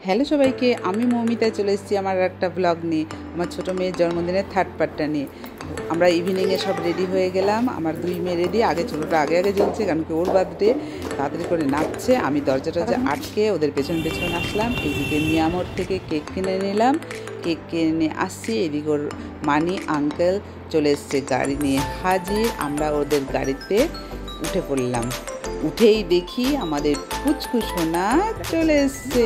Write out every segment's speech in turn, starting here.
Hello সবাইকে, আমি মৌমিতা চলে এসেছি আমার একটা ব্লগ নিয়ে, আমার ছোটো মেয়ের জন্মদিনের থার্ড পার্টটা নিয়ে। আমরা ইভিনিংয়ে সব রেডি হয়ে গেলাম। আমার দুই মেয়ে রেডি, আগে ছোটোটা আগে জ্বলছে কারণ কি ওর বার্থডে, তাড়াতাড়ি করে নাচছে। আমি দরজা আটকে ওদের পেছন পেছন আসলাম। এইদিকে মিয়ামোর থেকে কেক কিনে নিলাম, কেক কিনে আসছি। এদিকে ওর মানি আঙ্কেল চলে এসছে গাড়ি নিয়ে হাজির। আমরা ওদের গাড়িতে উঠে পড়লাম। উঠেই দেখি আমাদের পুচকু সোনা চলে এসছে।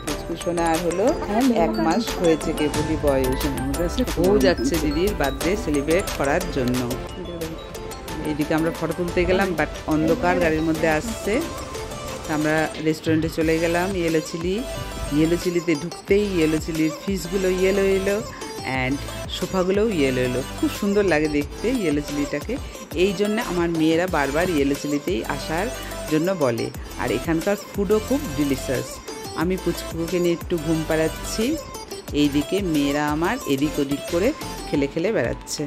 পুচকু সোনা আর হলো 1 মাস হয়েছে কেবলই বয়স। ও যাচ্ছে দিদির বার্থডে সেলিব্রেট করার জন্য। এইদিকে আমরা ফটো তুলতে গেলাম, বাট অন্ধকার গাড়ির মধ্যে আসছে। আমরা রেস্টুরেন্টে চলে গেলাম। ইয়েলো চিলিতে ঢুকতেই ইয়েলো চিলির ফিশগুলো ইয়েলো এলো অ্যান্ড সোফাগুলোও ইয়েলো এলো। খুব সুন্দর লাগে দেখতে ইয়েলো চিলিটাকে। এই জন্য আমার মেয়েরা বারবার ইয়েলো চিলিতেই আসার জন্য বলে। আর এখানকার ফুডও খুব ডিলিশিয়াস। আমি পুচকুকে নিয়ে একটু ঘুম পাড়াচ্ছি। এইদিকে মেয়েরা আমার এদিক ওদিক করে খেলে খেলে বেড়াচ্ছে।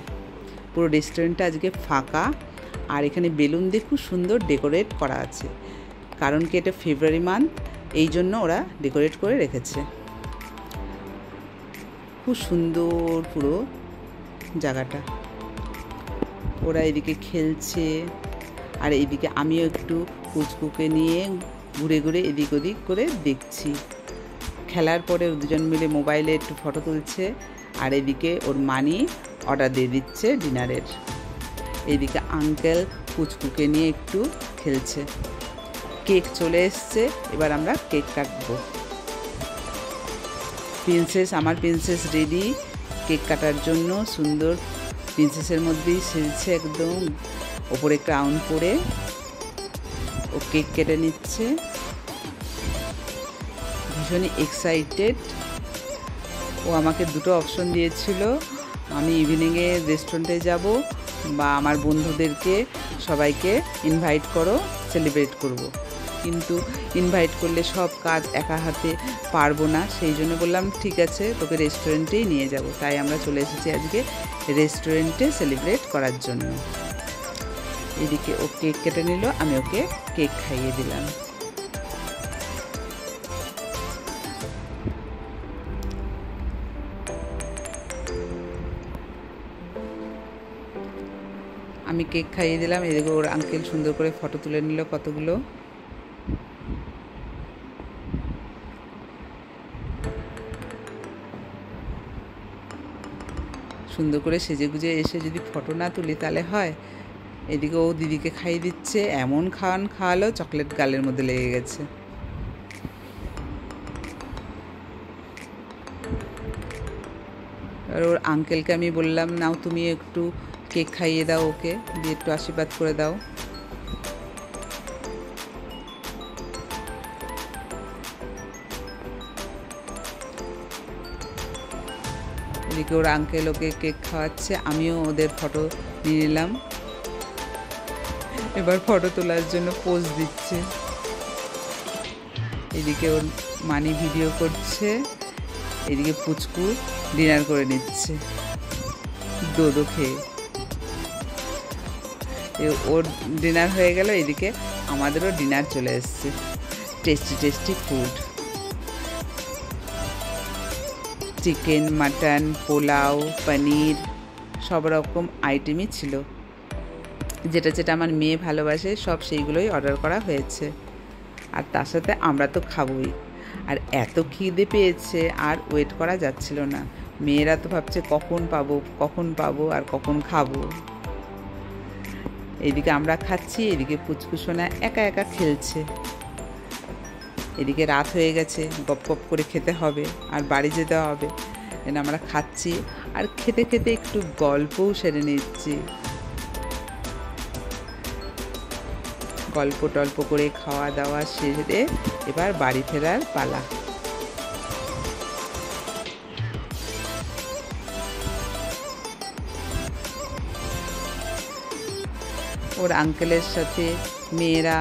পুরো রেস্টুরেন্টটা আজকে ফাঁকা। আর এখানে বেলুন দিয়ে খুব সুন্দর ডেকোরেট করা আছে, কারণ কি এটা ফেব্রুয়ারি মান্থ, এই জন্য ওরা ডেকোরেট করে রেখেছে। খুব সুন্দর পুরো জায়গাটা। ওরা এদিকে খেলছে আর এইদিকে আমিও একটু পুচকুকে নিয়ে ঘুরে ঘুরে এদিক ওদিক করে দেখছি। খেলার পরে দুজন মিলে মোবাইলে একটু ফটো তুলছে। আর এদিকে ওর মানি অর্ডার দিয়ে দিচ্ছে ডিনারের। এইদিকে আঙ্কেল পুচকুকে নিয়ে একটু খেলছে। কেক চলে এসছে, এবার আমরা কেক কাটবো। আমার প্রিন্সেস রেডি কেক কাটার জন্য। সুন্দর প্রিন্সেসের মধ্যেই সেজছে একদম, ওপরে ক্রাউন পরে ও কেক কেটে নিচ্ছে। ভীষণই এক্সাইটেড। ও আমাকে দুটো অপশন দিয়েছিল, আমি ইভিনিংয়ে রেস্টুরেন্টে যাব বা আমার বন্ধুদেরকে সবাইকে ইনভাইট করো, সেলিব্রেট করব। কিন্তু ইনভাইট করলে সব কাজ একা হাতে পারবো না, সেই জন্য বললাম ঠিক আছে তোকে রেস্টুরেন্টেই নিয়ে যাব। তাই আমরা চলে এসেছি আজকে রেস্টুরেন্টে সেলিব্রেট করার জন্য। এদিকে ও কেক কেটে নিল, আমি ওকে কেক খাইয়ে দিলাম। আমি কেক খাইয়ে দিলাম। এদিকে ওর আঙ্কেল সুন্দর করে ফটো তুলে নিল কতগুলো। সুন্দর করে সেজে গুজে এসে যদি ফটো না তুলি তাহলে হয়। এদিকে ও দিদিকে খাইয়ে দিচ্ছে, এমন খাওয়ালো চকলেট গালের মধ্যে লেগে গেছে। আর ওর আঙ্কেলকে আমি বললাম নাও তুমি একটু কেক খাইয়ে দাও, ওকে দিয়ে একটু আশীর্বাদ করে দাও। এদিকে ওর আঙ্কেল ওকে কেক খাওয়াচ্ছে, আমিও ওদের ফটো নিয়ে নিলাম। এবার ফটো তোলার জন্য পোজ দিচ্ছে। এদিকে ওর মানি ভিডিও করছে, এদিকে পুচকু ডিনার করে নিচ্ছে দোদো খেয়ে। ওর ডিনার হয়ে গেল, এদিকে আমাদেরও ডিনার চলে এসছে। Tasty tasty food, chicken, mutton, pulao, paneer, সব রকম আইটেমই ছিল। যেটা যেটা আমার মেয়ে ভালোবাসে সব সেইগুলোই অর্ডার করা হয়েছে। আর তার সাথে আমরা তো খাবোই। আর এত খিদে পেয়েছে আর ওয়েট করা যাচ্ছিল না। মেয়েরা তো ভাবছে কখন পাবো আর কখন খাবো। এদিকে আমরা খাচ্ছি, এদিকে পুচকু সোনা একা একা খেলছে। এদিকে রাত হয়ে গেছে, গপ গপ করে খেতে হবে আর বাড়ি যেতে হবে। আমরা খাচ্ছি আর খেতে খেতে একটু গল্পও সেরে নিচ্ছি। গল্প টল্প করে খাওয়া দাওয়া সেরে এবার বাড়ি ফেরার পালা। ওর আঙ্কেলের সাথে মেয়েরা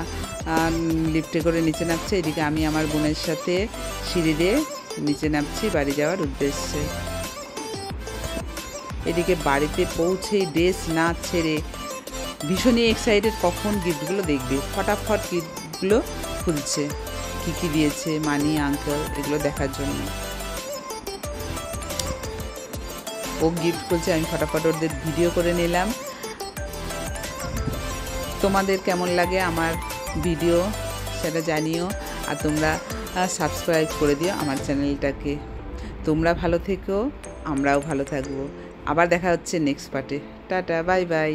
লিফটে করে নিচে নামছে। এদিকে আমি আমার বোনের সাথে সিঁড়ি দিয়ে নিচে নামছি বাড়ি যাওয়ার উদ্দেশ্যে। এদিকে বাড়িতে পৌঁছেই ড্রেস না ছেড়ে ভীষণই এক্সাইটেড, কখন গিফটগুলো দেখবে। ফটাফট গিফটগুলো খুলছে। কী দিয়েছে মানি আঙ্কেল এগুলো দেখার জন্য। ও গিফট করছে, আমি ফটাফট ওদের ভিডিও করে নিলাম। তোমাদের কেমন লাগে আমার ভিডিও সেটা জানিও, আর তোমরা সাবস্ক্রাইব করে দিও আমার চ্যানেলটাকে। তোমরা ভালো থেকো, আমরাও ভালো থাকবো। আবার দেখা হচ্ছে নেক্সট পার্টে। Tata, bye bye.